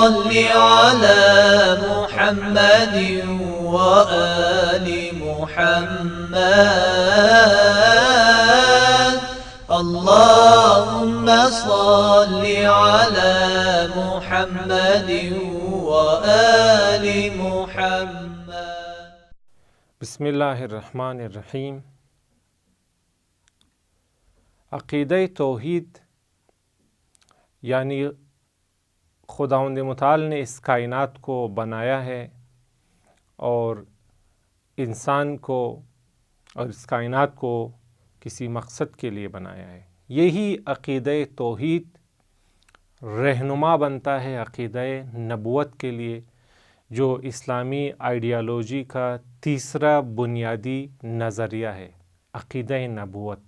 صل على محمد وآل محمد اللهم صل على محمد وآل محمد. بسم اللہ الرحمن الرحیم. عقیدہ توحید یعنی خداوند متعال نے اس کائنات کو بنایا ہے اور انسان کو اور اس کائنات کو کسی مقصد کے لیے بنایا ہے. یہی عقیدہ توحید رہنما بنتا ہے عقیدہ نبوت کے لیے، جو اسلامی آئیڈیالوجی کا تیسرا بنیادی نظریہ ہے. عقیدہ نبوت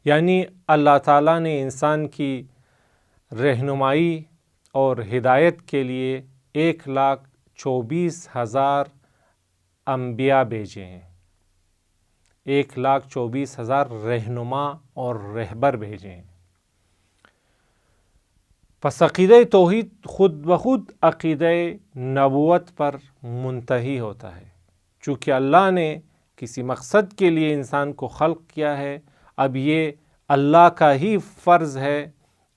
یعنی اللہ تعالیٰ نے انسان کی رہنمائی اور ہدایت کے لیے 1,24,000 انبیاء بھیجے ہیں. 1,24,000 رہنما اور رہبر بھیجے ہیں. پس عقیدہ توحید خود بخود عقیدہ نبوت پر منتہی ہوتا ہے. چونکہ اللہ نے کسی مقصد کے لیے انسان کو خلق کیا ہے، اب یہ اللہ کا ہی فرض ہے،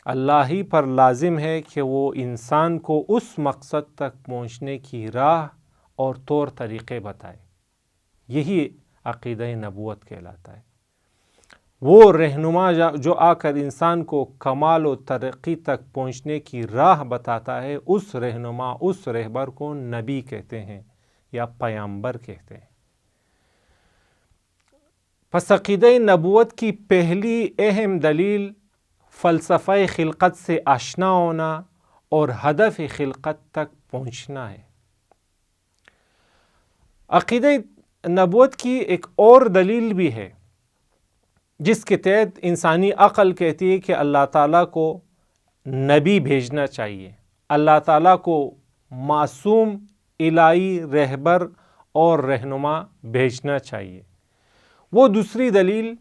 اللہ ہی پر لازم ہے کہ وہ انسان کو اس مقصد تک پہنچنے کی راہ اور طور طریقے بتائے. یہی عقیدہ نبوت کہلاتا ہے. وہ رہنما جو آ کر انسان کو کمال و ترقی تک پہنچنے کی راہ بتاتا ہے، اس رہنما اس رہبر کو نبی کہتے ہیں یا پیامبر کہتے ہیں. پس عقیدہ نبوت کی پہلی اہم دلیل فلسفہ خلقت سے آشنا ہونا اور ہدف خلقت تک پہنچنا ہے. عقیدہ نبوت کی ایک اور دلیل بھی ہے جس کے تحت انسانی عقل کہتی ہے کہ اللہ تعالیٰ کو نبی بھیجنا چاہیے، اللہ تعالیٰ کو معصوم الہی رہبر اور رہنما بھیجنا چاہیے. وہ دوسری دلیل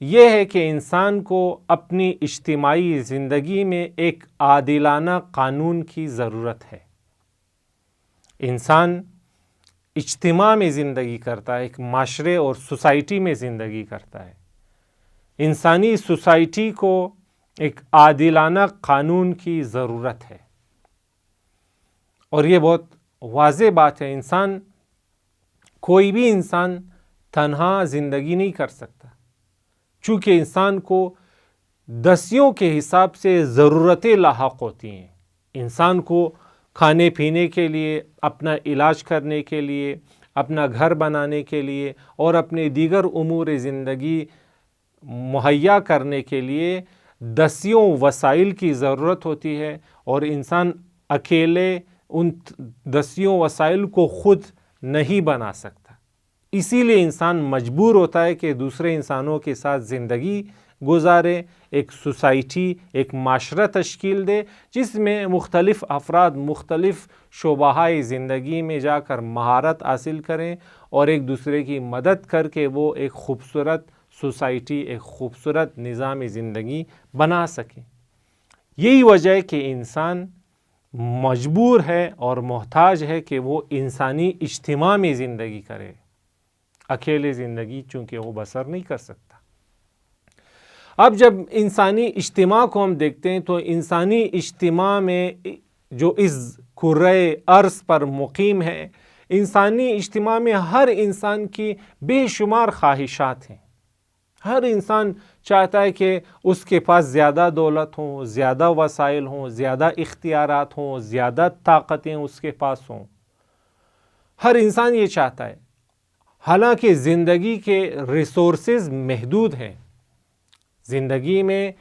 یہ ہے کہ انسان کو اپنی اجتماعی زندگی میں ایک عادلانہ قانون کی ضرورت ہے. انسان اجتماع میں زندگی کرتا ہے، ایک معاشرے اور سوسائٹی میں زندگی کرتا ہے. انسانی سوسائٹی کو ایک عادلانہ قانون کی ضرورت ہے. اور یہ بہت واضح بات ہے. کوئی بھی انسان تنہا زندگی نہیں کر سکتا، چونکہ انسان کو دسیوں کے حساب سے ضرورتیں لاحق ہوتی ہیں. انسان کو کھانے پینے کے لیے، اپنا علاج کرنے کے لیے، اپنا گھر بنانے کے لیے اور اپنے دیگر امور زندگی مہیا کرنے کے لیے دسیوں وسائل کی ضرورت ہوتی ہے، اور انسان اکیلے ان دسیوں وسائل کو خود نہیں بنا سکتا. اسی لیے انسان مجبور ہوتا ہے کہ دوسرے انسانوں کے ساتھ زندگی گزارے، ایک سوسائٹی، ایک معاشرہ تشکیل دے جس میں مختلف افراد مختلف شعبۂ زندگی میں جا کر مہارت حاصل کریں اور ایک دوسرے کی مدد کر کے وہ ایک خوبصورت سوسائٹی، ایک خوبصورت نظام زندگی بنا سکیں. یہی وجہ ہے کہ انسان مجبور ہے اور محتاج ہے کہ وہ انسانی اجتماع میں زندگی کرے. اکیلے زندگی چونکہ وہ بسر نہیں کر سکتا. اب جب انسانی اجتماع کو ہم دیکھتے ہیں تو انسانی اجتماع میں جو اس کرۂ ارض پر مقیم ہے، انسانی اجتماع میں ہر انسان کی بے شمار خواہشات ہیں. ہر انسان چاہتا ہے کہ اس کے پاس زیادہ دولت ہوں، زیادہ وسائل ہوں، زیادہ اختیارات ہوں، زیادہ طاقتیں اس کے پاس ہوں. ہر انسان یہ چاہتا ہے. حالانکہ زندگی کے ریسورسز محدود ہیں. زندگی میں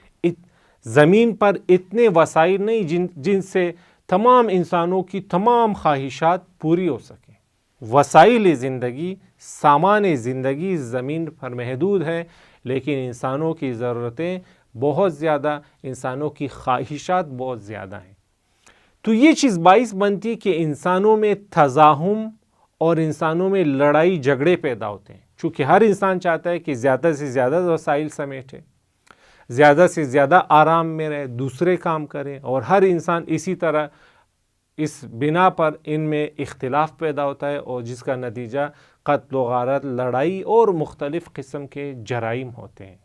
زمین پر اتنے وسائل نہیں جن سے تمام انسانوں کی تمام خواہشات پوری ہو سکیں. وسائل زندگی، سامان زندگی زمین پر محدود ہے، لیکن انسانوں کی ضرورتیں بہت زیادہ، انسانوں کی خواہشات بہت زیادہ ہیں. تو یہ چیز باعث بنتی کہ انسانوں میں تزاحم اور انسانوں میں لڑائی جھگڑے پیدا ہوتے ہیں، چونکہ ہر انسان چاہتا ہے کہ زیادہ سے زیادہ وسائل سمیٹے. زیادہ سے زیادہ آرام میں رہے، دوسرے کام کریں، اور ہر انسان اسی طرح اس بنا پر ان میں اختلاف پیدا ہوتا ہے، اور جس کا نتیجہ قتل و غارت، لڑائی اور مختلف قسم کے جرائم ہوتے ہیں۔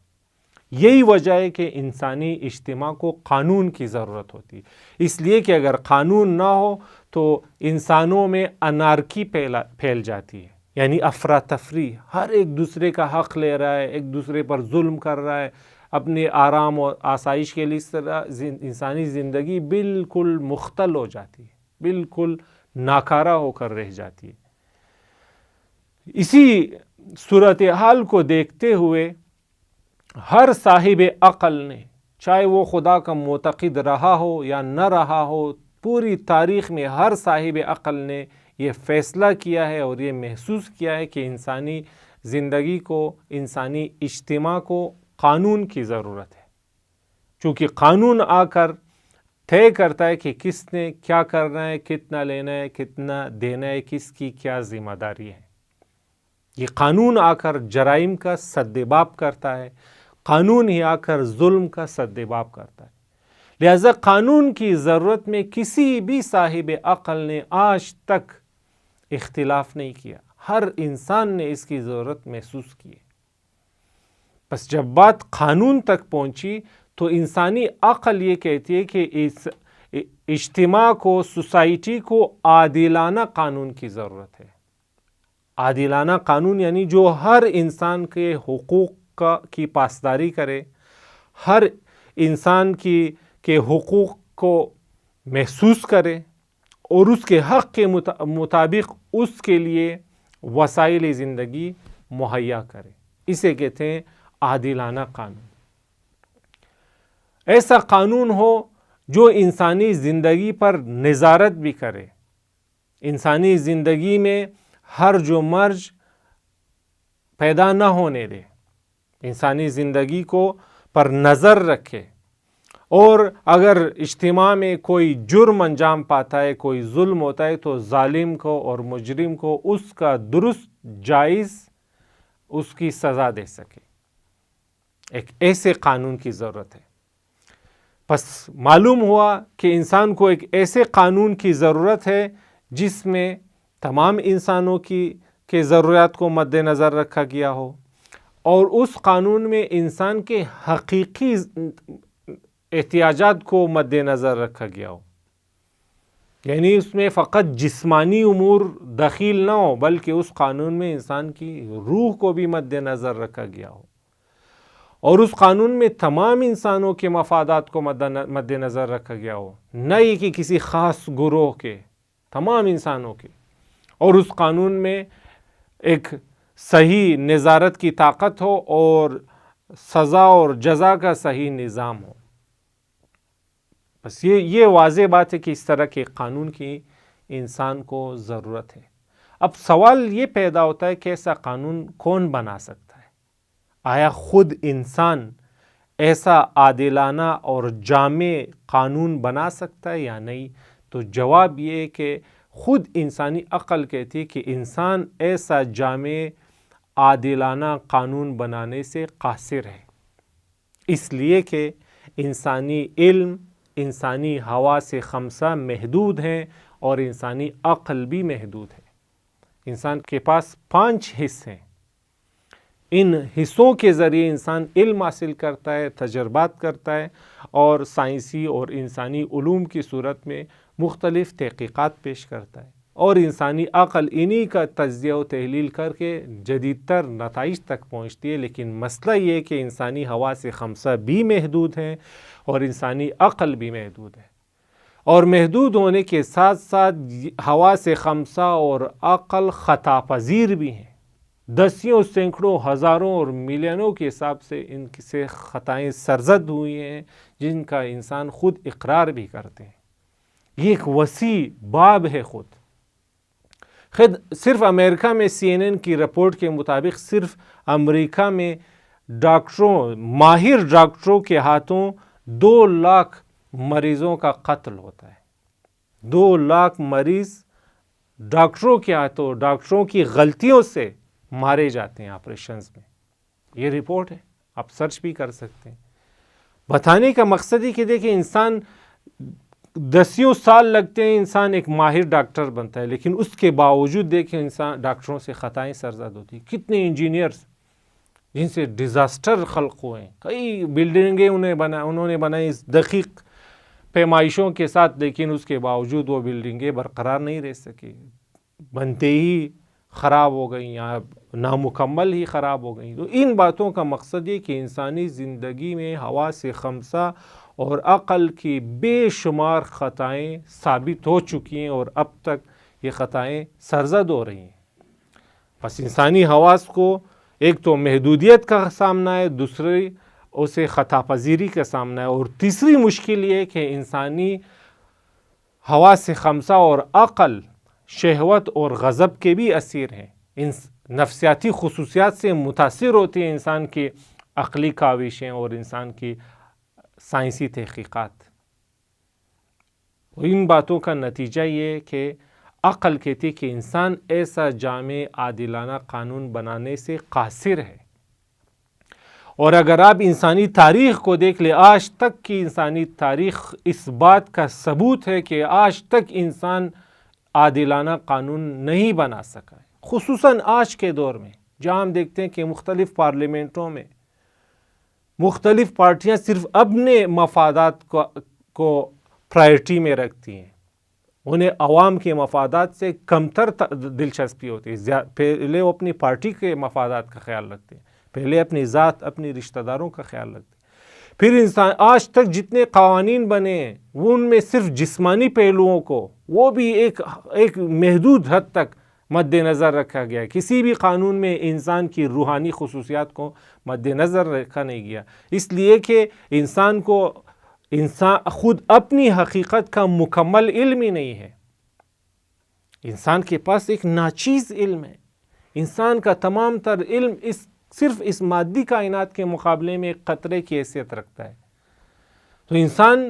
یہی وجہ ہے کہ انسانی اجتماع کو قانون کی ضرورت ہوتی ہے، اس لیے کہ اگر قانون نہ ہو تو انسانوں میں انارکی پھیل جاتی ہے، یعنی افراتفری، ہر ایک دوسرے کا حق لے رہا ہے، ایک دوسرے پر ظلم کر رہا ہے اپنے آرام اور آسائش کے لیے۔ اس طرح انسانی زندگی بالکل مختل ہو جاتی ہے، بالکل ناکارہ ہو کر رہ جاتی ہے۔ اسی صورتحال کو دیکھتے ہوئے ہر صاحب عقل نے، چاہے وہ خدا کا معتقد رہا ہو یا نہ رہا ہو، پوری تاریخ میں ہر صاحب عقل نے یہ فیصلہ کیا ہے اور یہ محسوس کیا ہے کہ انسانی زندگی کو، انسانی اجتماع کو قانون کی ضرورت ہے، چونکہ قانون آ کر طے کرتا ہے کہ کس نے کیا کرنا ہے، کتنا لینا ہے، کتنا دینا ہے، کس کی کیا ذمہ داری ہے۔ یہ قانون آ کر جرائم کا سدباب کرتا ہے، قانون ہی آ کر ظلم کا سدباب کرتا ہے۔ لہذا قانون کی ضرورت میں کسی بھی صاحب عقل نے آج تک اختلاف نہیں کیا، ہر انسان نے اس کی ضرورت محسوس کی ہے۔ بس جب بات قانون تک پہنچی تو انسانی عقل یہ کہتی ہے کہ اس اجتماع کو، سوسائٹی کو عادلانہ قانون کی ضرورت ہے۔ عادلانہ قانون یعنی جو ہر انسان کے حقوق کی پاسداری کرے، ہر انسان کے حقوق کو محسوس کرے اور اس کے حق کے مطابق اس کے لیے وسائل زندگی مہیا کرے۔ اسے کہتے ہیں عادلانہ قانون۔ ایسا قانون ہو جو انسانی زندگی پر نظارت بھی کرے، انسانی زندگی میں ہرج و مرج پیدا نہ ہونے دے، انسانی زندگی کو پر نظر رکھے، اور اگر اجتماع میں کوئی جرم انجام پاتا ہے، کوئی ظلم ہوتا ہے تو ظالم کو اور مجرم کو اس کا درست جائز اس کی سزا دے سکے۔ ایک ایسے قانون کی ضرورت ہے۔ پس معلوم ہوا کہ انسان کو ایک ایسے قانون کی ضرورت ہے جس میں تمام انسانوں کے ضروریات کو مد نظر رکھا گیا ہو، اور اس قانون میں انسان کے حقیقی احتیاجات کو مد نظر رکھا گیا ہو، یعنی اس میں فقط جسمانی امور دخیل نہ ہو بلکہ اس قانون میں انسان کی روح کو بھی مد نظر رکھا گیا ہو، اور اس قانون میں تمام انسانوں کے مفادات کو مد نظر رکھا گیا ہو، نہ یہ کہ کسی خاص گروہ کے، تمام انسانوں کے، اور اس قانون میں ایک صحیح نظارت کی طاقت ہو اور سزا اور جزا کا صحیح نظام ہو۔ بس یہ واضح بات ہے کہ اس طرح کے قانون کی انسان کو ضرورت ہے۔ اب سوال یہ پیدا ہوتا ہے کہ ایسا قانون کون بنا سکتا ہے؟ آیا خود انسان ایسا عادلانہ اور جامع قانون بنا سکتا ہے یا نہیں؟ تو جواب یہ ہے کہ خود انسانی عقل کہتی ہے کہ انسان ایسا جامع عادلانہ قانون بنانے سے قاصر ہے، اس لیے کہ انسانی علم، انسانی حواس خمسہ محدود ہیں اور انسانی عقل بھی محدود ہے۔ انسان کے پاس 5 حص ہیں، ان حصوں کے ذریعے انسان علم حاصل کرتا ہے، تجربات کرتا ہے، اور سائنسی اور انسانی علوم کی صورت میں مختلف تحقیقات پیش کرتا ہے، اور انسانی عقل انہی کا تجزیہ و تحلیل کر کے جدید تر نتائج تک پہنچتی ہے۔ لیکن مسئلہ یہ ہے کہ انسانی حواس خمسہ بھی محدود ہیں اور انسانی عقل بھی محدود ہے، اور محدود ہونے کے ساتھ ساتھ حواس خمسہ اور عقل خطا پذیر بھی ہیں، دسیوں، سینکڑوں، ہزاروں اور ملینوں کے حساب سے ان سے خطائیں سرزد ہوئی ہیں جن کا انسان خود اقرار بھی کرتے ہیں۔ یہ ایک وسیع باب ہے خود صرف امریکہ میں CNN کی رپورٹ کے مطابق صرف امریکہ میں ماہر ڈاکٹروں کے ہاتھوں 2 لاکھ مریضوں کا قتل ہوتا ہے۔ 2 لاکھ مریض ڈاکٹروں کے ہاتھوں، ڈاکٹروں کی غلطیوں سے مارے جاتے ہیں آپریشنز میں۔ یہ رپورٹ ہے، آپ سرچ بھی کر سکتے ہیں۔ بتانے کا مقصد ہی کہ دیکھیں انسان 10 سال لگتے ہیں انسان ایک ماہر ڈاکٹر بنتا ہے، لیکن اس کے باوجود دیکھیں انسان ڈاکٹروں سے خطائیں سرزد ہوتی ہیں. کتنے انجینئرز جن سے ڈیزاسٹر خلق ہوئے ہیں، کئی بلڈنگیں انہوں نے بنائی اس دقیق پیمائشوں کے ساتھ، لیکن اس کے باوجود وہ بلڈنگیں برقرار نہیں رہ سکی، بنتے ہی خراب ہو گئیں یا نامکمل ہی خراب ہو گئیں. تو ان باتوں کا مقصد یہ کہ انسانی زندگی میں حواس خمسہ اور عقل کی بے شمار خطائیں ثابت ہو چکی ہیں اور اب تک یہ خطائیں سرزد ہو رہی ہیں. بس انسانی حواس کو ایک تو محدودیت کا سامنا ہے، دوسری اسے خطا پذیری کا سامنا ہے، اور تیسری مشکل یہ کہ انسانی حواس خمسہ اور عقل شہوت اور غضب کے بھی اسیر ہیں. ان نفسیاتی خصوصیات سے متاثر ہوتی ہیں انسان کی عقلی کاوشیں اور انسان کی سائنسی تحقیقات. ان باتوں کا نتیجہ یہ کہ عقل کہتی کہ انسان ایسا جامع عادلانہ قانون بنانے سے قاصر ہے. اور اگر آپ انسانی تاریخ کو دیکھ لیں، آج تک کی انسانی تاریخ اس بات کا ثبوت ہے کہ آج تک انسان عادلانہ قانون نہیں بنا سکا ہے. خصوصاً آج کے دور میں جہاں ہم دیکھتے ہیں کہ مختلف پارلیمنٹوں میں مختلف پارٹیاں صرف اپنے مفادات کو پرائرٹی میں رکھتی ہیں، انہیں عوام کے مفادات سے کمتر دلچسپی ہوتی ہے. پہلے وہ اپنی پارٹی کے مفادات کا خیال رکھتے ہیں، پہلے اپنی ذات اپنی رشتہ داروں کا خیال رکھتے ہیں. پھر انسان آج تک جتنے قوانین بنے ہیں وہ ان میں صرف جسمانی پہلوؤں کو وہ بھی ایک محدود حد تک مد نظر رکھا گیا ہے. کسی بھی قانون میں انسان کی روحانی خصوصیات کو مد نظر رکھا نہیں گیا، اس لیے کہ انسان خود اپنی حقیقت کا مکمل علم ہی نہیں ہے. انسان کے پاس ایک ناچیز علم ہے. انسان کا تمام تر علم صرف اس مادی کائنات کے مقابلے میں ایک قطرے کی حیثیت رکھتا ہے. تو انسان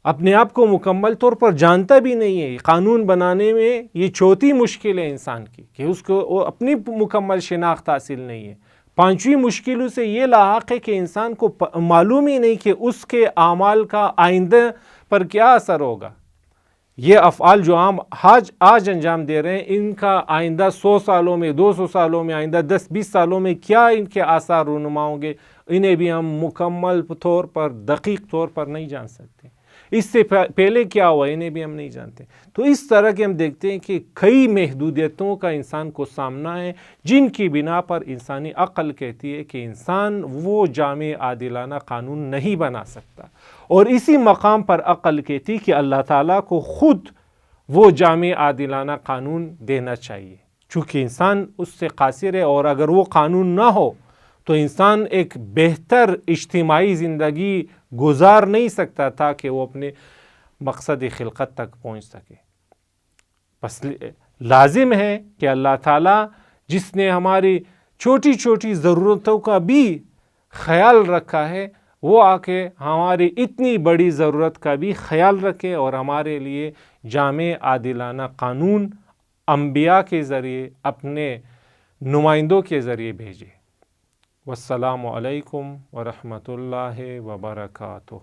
اپنے آپ کو مکمل طور پر جانتا بھی نہیں ہے. قانون بنانے میں یہ چوتھی مشکل ہے انسان کی کہ اس کو اپنی مکمل شناخت حاصل نہیں ہے. پانچویں مشکلوں سے یہ لاحق ہے کہ انسان کو معلوم ہی نہیں کہ اس کے اعمال کا آئندہ پر کیا اثر ہوگا. یہ افعال جو آج انجام دے رہے ہیں، ان کا آئندہ 100 سالوں میں 200 سالوں میں آئندہ 10-20 سالوں میں کیا ان کے آثار رونما ہوں گے، انہیں بھی ہم مکمل طور پر دقیق طور پر نہیں جان سکتے. اس سے پہلے کیا ہوا انہیں بھی ہم نہیں جانتے. تو اس طرح کے ہم دیکھتے ہیں کہ کئی محدودیتوں کا انسان کو سامنا ہے، جن کی بنا پر انسانی عقل کہتی ہے کہ انسان وہ جامع عادلانہ قانون نہیں بنا سکتا. اور اسی مقام پر عقل کہتی کہ اللہ تعالیٰ کو خود وہ جامع عادلانہ قانون دینا چاہیے، چونکہ انسان اس سے قاصر ہے. اور اگر وہ قانون نہ ہو تو انسان ایک بہتر اجتماعی زندگی گزار نہیں سکتا تاکہ وہ اپنے مقصد خلقت تک پہنچ سکے. بس لازم ہے کہ اللہ تعالیٰ جس نے ہماری چھوٹی چھوٹی ضرورتوں کا بھی خیال رکھا ہے، وہ آ کے ہماری اتنی بڑی ضرورت کا بھی خیال رکھے اور ہمارے لیے جامع عادلانہ قانون انبیاء کے ذریعے اپنے نمائندوں کے ذریعے بھیجے. والسلام علیکم ورحمۃ اللہ وبرکاتہ.